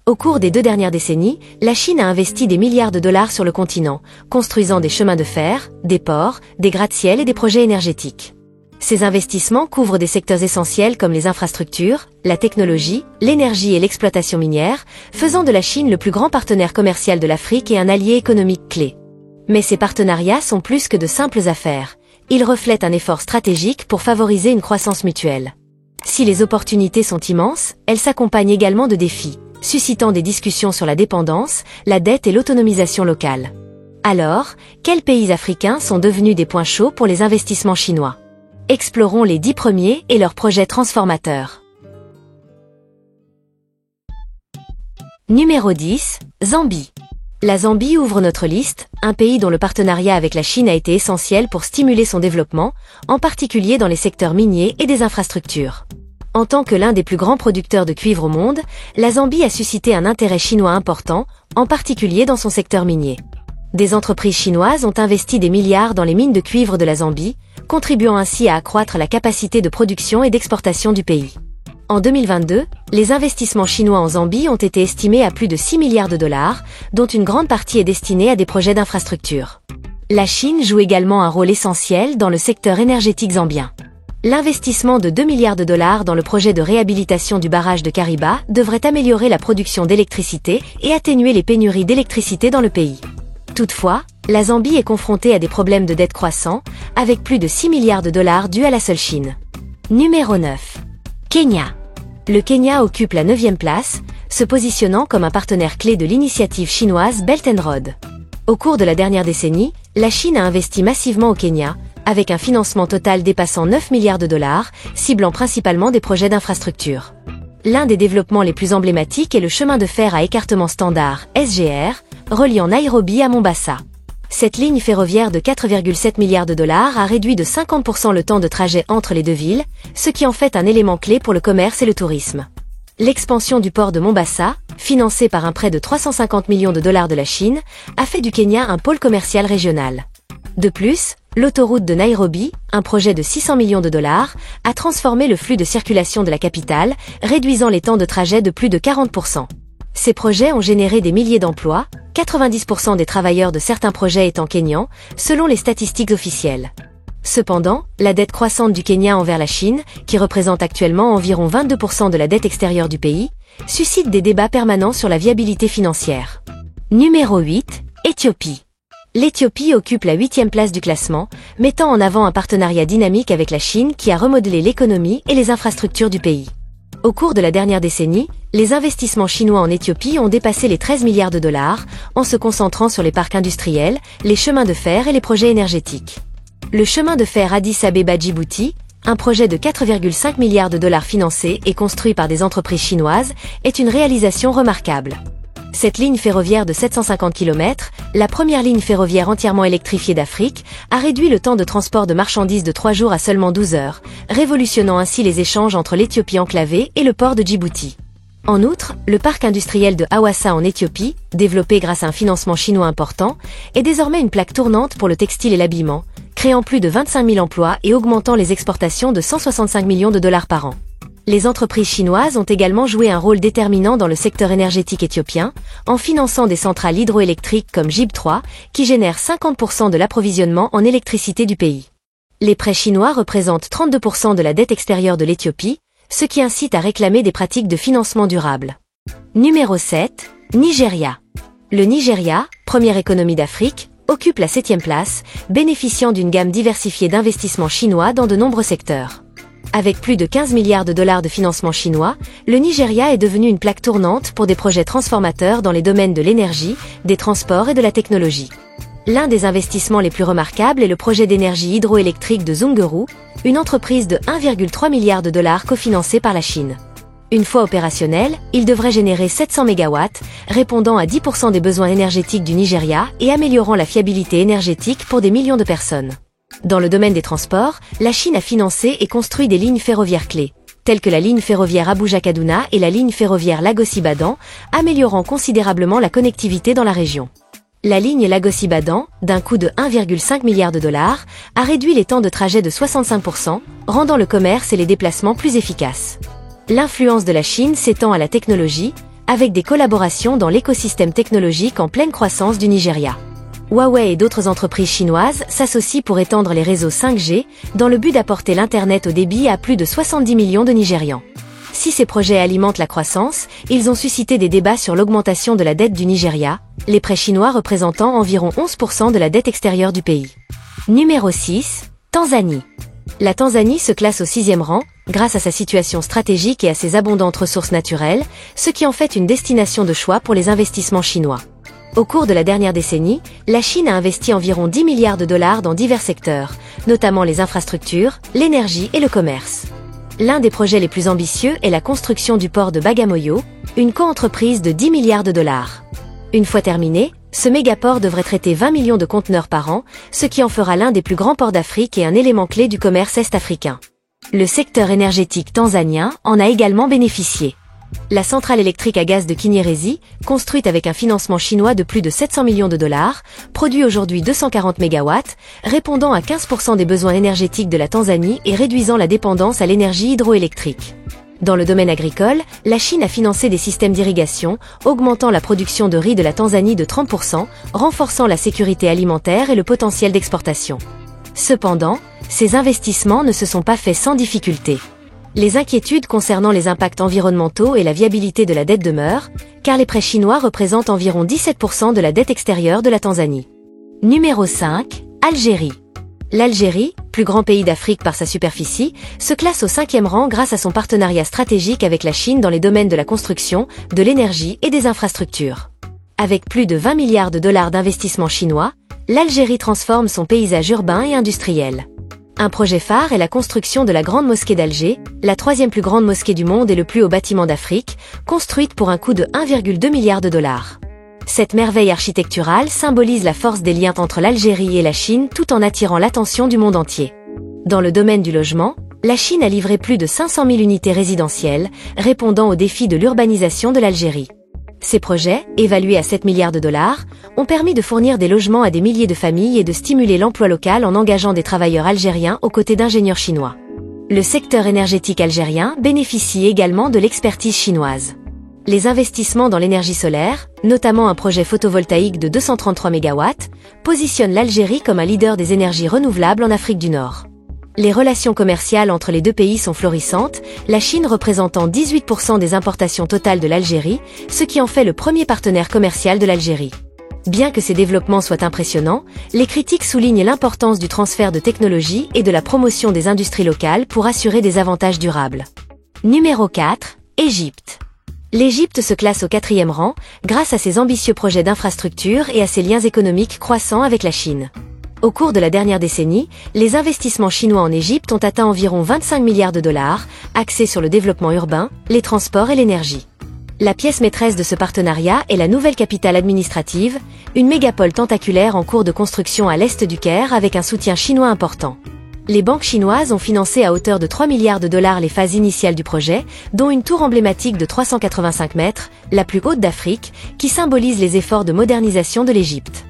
Au cours des 2 dernières décennies, la Chine a investi des milliards de dollars sur le continent, construisant des chemins de fer, des ports, des gratte-ciel et des projets énergétiques. Ces investissements couvrent des secteurs essentiels comme les infrastructures, la technologie, l'énergie et l'exploitation minière, faisant de la Chine le plus grand partenaire commercial de l'Afrique et un allié économique clé. Mais ces partenariats sont plus que de simples affaires. Ils reflètent un effort stratégique pour favoriser une croissance mutuelle. Si les opportunités sont immenses, elles s'accompagnent également de défis, suscitant des discussions sur la dépendance, la dette et l'autonomisation locale. Alors, quels pays africains sont devenus des points chauds pour les investissements chinois ? Explorons les 10 premiers et leurs projets transformateurs. Numéro 10, Zambie. La Zambie ouvre notre liste, un pays dont le partenariat avec la Chine a été essentiel pour stimuler son développement, en particulier dans les secteurs miniers et des infrastructures. En tant que l'un des plus grands producteurs de cuivre au monde, la Zambie a suscité un intérêt chinois important, en particulier dans son secteur minier. Des entreprises chinoises ont investi des milliards dans les mines de cuivre de la Zambie, contribuant ainsi à accroître la capacité de production et d'exportation du pays. En 2022, les investissements chinois en Zambie ont été estimés à plus de 6 milliards de dollars, dont une grande partie est destinée à des projets d'infrastructure. La Chine joue également un rôle essentiel dans le secteur énergétique zambien. L'investissement de 2 milliards de dollars dans le projet de réhabilitation du barrage de Kariba devrait améliorer la production d'électricité et atténuer les pénuries d'électricité dans le pays. Toutefois, la Zambie est confrontée à des problèmes de dette croissants, avec plus de 6 milliards de dollars dus à la seule Chine. Numéro 9. Kenya. Le Kenya occupe la 9e place, se positionnant comme un partenaire clé de l'initiative chinoise Belt and Road. Au cours de la dernière décennie, la Chine a investi massivement au Kenya, avec un financement total dépassant 9 milliards de dollars, ciblant principalement des projets d'infrastructure. L'un des développements les plus emblématiques est le chemin de fer à écartement standard, SGR, reliant Nairobi à Mombasa. Cette ligne ferroviaire de 4,7 milliards de dollars a réduit de 50% le temps de trajet entre les deux villes, ce qui en fait un élément clé pour le commerce et le tourisme. L'expansion du port de Mombasa, financée par un prêt de 350 millions de dollars de la Chine, a fait du Kenya un pôle commercial régional. De plus, l'autoroute de Nairobi, un projet de 600 millions de dollars, a transformé le flux de circulation de la capitale, réduisant les temps de trajet de plus de 40%. Ces projets ont généré des milliers d'emplois, 90% des travailleurs de certains projets étant kenyans, selon les statistiques officielles. Cependant, la dette croissante du Kenya envers la Chine, qui représente actuellement environ 22% de la dette extérieure du pays, suscite des débats permanents sur la viabilité financière. Numéro 8, Éthiopie. L'Éthiopie occupe la 8e place du classement, mettant en avant un partenariat dynamique avec la Chine qui a remodelé l'économie et les infrastructures du pays. Au cours de la dernière décennie, les investissements chinois en Éthiopie ont dépassé les 13 milliards de dollars, en se concentrant sur les parcs industriels, les chemins de fer et les projets énergétiques. Le chemin de fer Addis Abeba-Djibouti, un projet de 4,5 milliards de dollars financé et construit par des entreprises chinoises, est une réalisation remarquable. Cette ligne ferroviaire de 750 km, la première ligne ferroviaire entièrement électrifiée d'Afrique, a réduit le temps de transport de marchandises de 3 jours à seulement 12 heures, révolutionnant ainsi les échanges entre l'Éthiopie enclavée et le port de Djibouti. En outre, le parc industriel de Hawassa en Éthiopie, développé grâce à un financement chinois important, est désormais une plaque tournante pour le textile et l'habillement, créant plus de 25 000 emplois et augmentant les exportations de 165 millions de dollars par an. Les entreprises chinoises ont également joué un rôle déterminant dans le secteur énergétique éthiopien, en finançant des centrales hydroélectriques comme JIB 3, qui génèrent 50% de l'approvisionnement en électricité du pays. Les prêts chinois représentent 32% de la dette extérieure de l'Éthiopie, ce qui incite à réclamer des pratiques de financement durable. Numéro 7, Nigeria. Le Nigeria, première économie d'Afrique, occupe la 7e place, bénéficiant d'une gamme diversifiée d'investissements chinois dans de nombreux secteurs. Avec plus de 15 milliards de dollars de financement chinois, le Nigeria est devenu une plaque tournante pour des projets transformateurs dans les domaines de l'énergie, des transports et de la technologie. L'un des investissements les plus remarquables est le projet d'énergie hydroélectrique de Zungeru, une entreprise de 1,3 milliard de dollars cofinancée par la Chine. Une fois opérationnel, il devrait générer 700 MW, répondant à 10% des besoins énergétiques du Nigeria et améliorant la fiabilité énergétique pour des millions de personnes. Dans le domaine des transports, la Chine a financé et construit des lignes ferroviaires clés, telles que la ligne ferroviaire Abuja-Kaduna et la ligne ferroviaire Lagos-Ibadan, améliorant considérablement la connectivité dans la région. La ligne Lagos-Ibadan, d'un coût de 1,5 milliard de dollars, a réduit les temps de trajet de 65%, rendant le commerce et les déplacements plus efficaces. L'influence de la Chine s'étend à la technologie, avec des collaborations dans l'écosystème technologique en pleine croissance du Nigeria. Huawei et d'autres entreprises chinoises s'associent pour étendre les réseaux 5G dans le but d'apporter l'Internet au débit à plus de 70 millions de Nigérians. Si ces projets alimentent la croissance, ils ont suscité des débats sur l'augmentation de la dette du Nigeria, les prêts chinois représentant environ 11% de la dette extérieure du pays. Numéro 6, Tanzanie. La Tanzanie se classe au 6e rang, grâce à sa situation stratégique et à ses abondantes ressources naturelles, ce qui en fait une destination de choix pour les investissements chinois. Au cours de la dernière décennie, la Chine a investi environ 10 milliards de dollars dans divers secteurs, notamment les infrastructures, l'énergie et le commerce. L'un des projets les plus ambitieux est la construction du port de Bagamoyo, une coentreprise de 10 milliards de dollars. Une fois terminé, ce mégaport devrait traiter 20 millions de conteneurs par an, ce qui en fera l'un des plus grands ports d'Afrique et un élément clé du commerce est-africain. Le secteur énergétique tanzanien en a également bénéficié. La centrale électrique à gaz de Kinyerezi, construite avec un financement chinois de plus de 700 millions de dollars, produit aujourd'hui 240 MW, répondant à 15% des besoins énergétiques de la Tanzanie et réduisant la dépendance à l'énergie hydroélectrique. Dans le domaine agricole, la Chine a financé des systèmes d'irrigation, augmentant la production de riz de la Tanzanie de 30%, renforçant la sécurité alimentaire et le potentiel d'exportation. Cependant, ces investissements ne se sont pas faits sans difficulté. Les inquiétudes concernant les impacts environnementaux et la viabilité de la dette demeurent, car les prêts chinois représentent environ 17% de la dette extérieure de la Tanzanie. Numéro 5, Algérie. L'Algérie, plus grand pays d'Afrique par sa superficie, se classe au 5e rang grâce à son partenariat stratégique avec la Chine dans les domaines de la construction, de l'énergie et des infrastructures. Avec plus de 20 milliards de dollars d'investissements chinois, l'Algérie transforme son paysage urbain et industriel. Un projet phare est la construction de la Grande Mosquée d'Alger, la 3e plus grande mosquée du monde et le plus haut bâtiment d'Afrique, construite pour un coût de 1,2 milliard de dollars. Cette merveille architecturale symbolise la force des liens entre l'Algérie et la Chine tout en attirant l'attention du monde entier. Dans le domaine du logement, la Chine a livré plus de 500 000 unités résidentielles, répondant aux défis de l'urbanisation de l'Algérie. Ces projets, évalués à 7 milliards de dollars, ont permis de fournir des logements à des milliers de familles et de stimuler l'emploi local en engageant des travailleurs algériens aux côtés d'ingénieurs chinois. Le secteur énergétique algérien bénéficie également de l'expertise chinoise. Les investissements dans l'énergie solaire, notamment un projet photovoltaïque de 233 MW, positionnent l'Algérie comme un leader des énergies renouvelables en Afrique du Nord. Les relations commerciales entre les deux pays sont florissantes, la Chine représentant 18% des importations totales de l'Algérie, ce qui en fait le premier partenaire commercial de l'Algérie. Bien que ces développements soient impressionnants, les critiques soulignent l'importance du transfert de technologies et de la promotion des industries locales pour assurer des avantages durables. Numéro 4, Égypte. L'Égypte se classe au 4e rang, grâce à ses ambitieux projets d'infrastructure et à ses liens économiques croissants avec la Chine. Au cours de la dernière décennie, les investissements chinois en Égypte ont atteint environ 25 milliards de dollars, axés sur le développement urbain, les transports et l'énergie. La pièce maîtresse de ce partenariat est la nouvelle capitale administrative, une mégapole tentaculaire en cours de construction à l'est du Caire avec un soutien chinois important. Les banques chinoises ont financé à hauteur de 3 milliards de dollars les phases initiales du projet, dont une tour emblématique de 385 mètres, la plus haute d'Afrique, qui symbolise les efforts de modernisation de l'Égypte.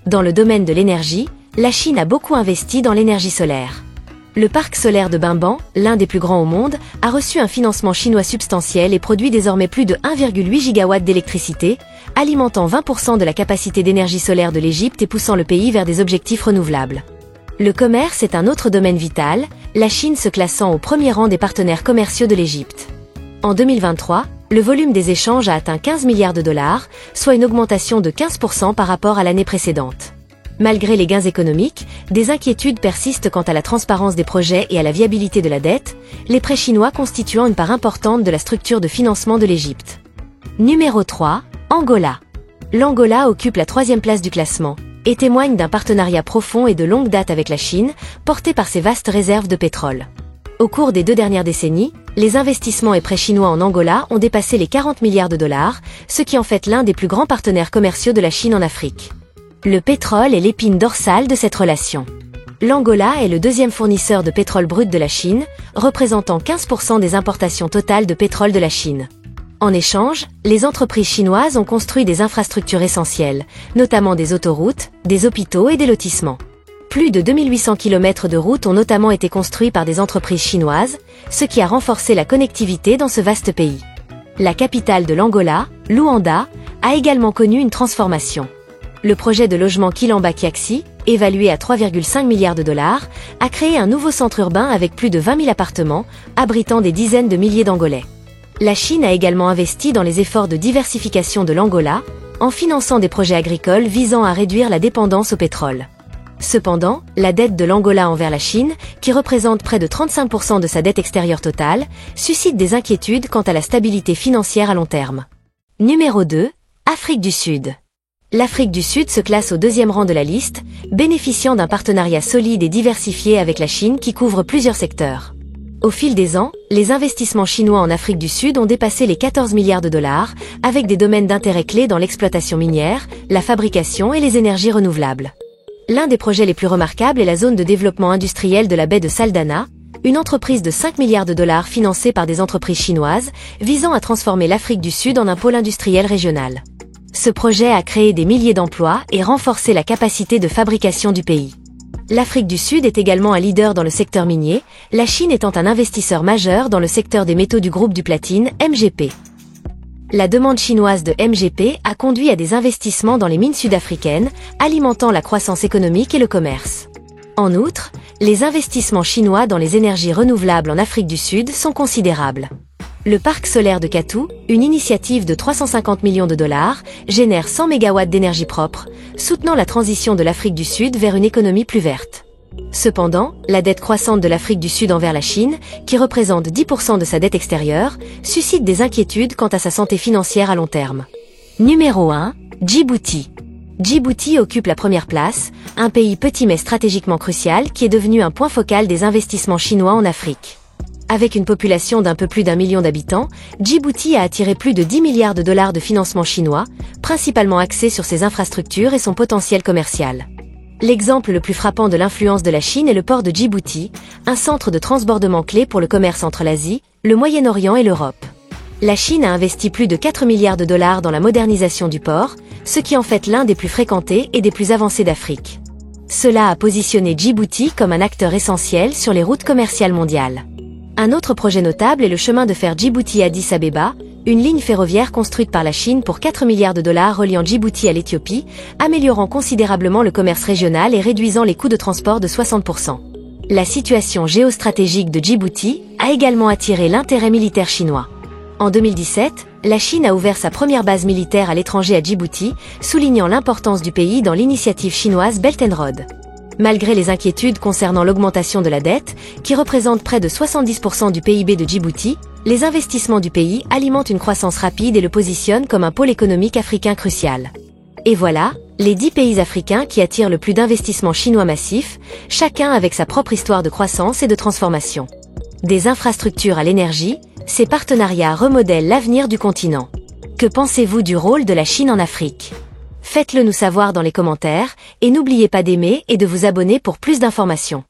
Dans le domaine de l'énergie, la Chine a beaucoup investi dans l'énergie solaire. Le parc solaire de Bimban, l'un des plus grands au monde, a reçu un financement chinois substantiel et produit désormais plus de 1,8 gigawatts d'électricité, alimentant 20% de la capacité d'énergie solaire de l'Égypte et poussant le pays vers des objectifs renouvelables. Le commerce est un autre domaine vital, la Chine se classant au premier rang des partenaires commerciaux de l'Égypte. En 2023, le volume des échanges a atteint 15 milliards de dollars, soit une augmentation de 15% par rapport à l'année précédente. Malgré les gains économiques, des inquiétudes persistent quant à la transparence des projets et à la viabilité de la dette, les prêts chinois constituant une part importante de la structure de financement de l'Égypte. Numéro 3, Angola. L'Angola occupe la 3e place du classement, et témoigne d'un partenariat profond et de longue date avec la Chine, porté par ses vastes réserves de pétrole. Au cours des 2 dernières décennies, les investissements et prêts chinois en Angola ont dépassé les 40 milliards de dollars, ce qui en fait l'un des plus grands partenaires commerciaux de la Chine en Afrique. Le pétrole est l'épine dorsale de cette relation. L'Angola est le 2e fournisseur de pétrole brut de la Chine, représentant 15% des importations totales de pétrole de la Chine. En échange, les entreprises chinoises ont construit des infrastructures essentielles, notamment des autoroutes, des hôpitaux et des lotissements. Plus de 2800 km de routes ont notamment été construits par des entreprises chinoises, ce qui a renforcé la connectivité dans ce vaste pays. La capitale de l'Angola, Luanda, a également connu une transformation. Le projet de logement Kilamba Kiaxi, évalué à 3,5 milliards de dollars, a créé un nouveau centre urbain avec plus de 20 000 appartements, abritant des dizaines de milliers d'Angolais. La Chine a également investi dans les efforts de diversification de l'Angola, en finançant des projets agricoles visant à réduire la dépendance au pétrole. Cependant, la dette de l'Angola envers la Chine, qui représente près de 35% de sa dette extérieure totale, suscite des inquiétudes quant à la stabilité financière à long terme. Numéro 2, Afrique du Sud. L'Afrique du Sud se classe au deuxième rang de la liste, bénéficiant d'un partenariat solide et diversifié avec la Chine qui couvre plusieurs secteurs. Au fil des ans, les investissements chinois en Afrique du Sud ont dépassé les 14 milliards de dollars, avec des domaines d'intérêt clés dans l'exploitation minière, la fabrication et les énergies renouvelables. L'un des projets les plus remarquables est la zone de développement industriel de la baie de Saldanha, une entreprise de 5 milliards de dollars financée par des entreprises chinoises, visant à transformer l'Afrique du Sud en un pôle industriel régional. Ce projet a créé des milliers d'emplois et renforcé la capacité de fabrication du pays. L'Afrique du Sud est également un leader dans le secteur minier, la Chine étant un investisseur majeur dans le secteur des métaux du groupe du platine, MGP. La demande chinoise de MGP a conduit à des investissements dans les mines sud-africaines, alimentant la croissance économique et le commerce. En outre, les investissements chinois dans les énergies renouvelables en Afrique du Sud sont considérables. Le parc solaire de Katu, une initiative de 350 millions de dollars, génère 100 MW d'énergie propre, soutenant la transition de l'Afrique du Sud vers une économie plus verte. Cependant, la dette croissante de l'Afrique du Sud envers la Chine, qui représente 10% de sa dette extérieure, suscite des inquiétudes quant à sa santé financière à long terme. Numéro 1, Djibouti. Djibouti occupe la première place, un pays petit mais stratégiquement crucial qui est devenu un point focal des investissements chinois en Afrique. Avec une population d'un peu plus d'1 million d'habitants, Djibouti a attiré plus de 10 milliards de dollars de financement chinois, principalement axés sur ses infrastructures et son potentiel commercial. L'exemple le plus frappant de l'influence de la Chine est le port de Djibouti, un centre de transbordement clé pour le commerce entre l'Asie, le Moyen-Orient et l'Europe. La Chine a investi plus de 4 milliards de dollars dans la modernisation du port, ce qui en fait l'un des plus fréquentés et des plus avancés d'Afrique. Cela a positionné Djibouti comme un acteur essentiel sur les routes commerciales mondiales. Un autre projet notable est le chemin de fer Djibouti-Addis Abeba, une ligne ferroviaire construite par la Chine pour 4 milliards de dollars reliant Djibouti à l'Éthiopie, améliorant considérablement le commerce régional et réduisant les coûts de transport de 60%. La situation géostratégique de Djibouti a également attiré l'intérêt militaire chinois. En 2017, la Chine a ouvert sa première base militaire à l'étranger à Djibouti, soulignant l'importance du pays dans l'initiative chinoise Belt and Road. Malgré les inquiétudes concernant l'augmentation de la dette, qui représente près de 70% du PIB de Djibouti, les investissements du pays alimentent une croissance rapide et le positionnent comme un pôle économique africain crucial. Et voilà, les 10 pays africains qui attirent le plus d'investissements chinois massifs, chacun avec sa propre histoire de croissance et de transformation. Des infrastructures à l'énergie, ces partenariats remodèlent l'avenir du continent. Que pensez-vous du rôle de la Chine en Afrique ? Faites-le nous savoir dans les commentaires, et n'oubliez pas d'aimer et de vous abonner pour plus d'informations.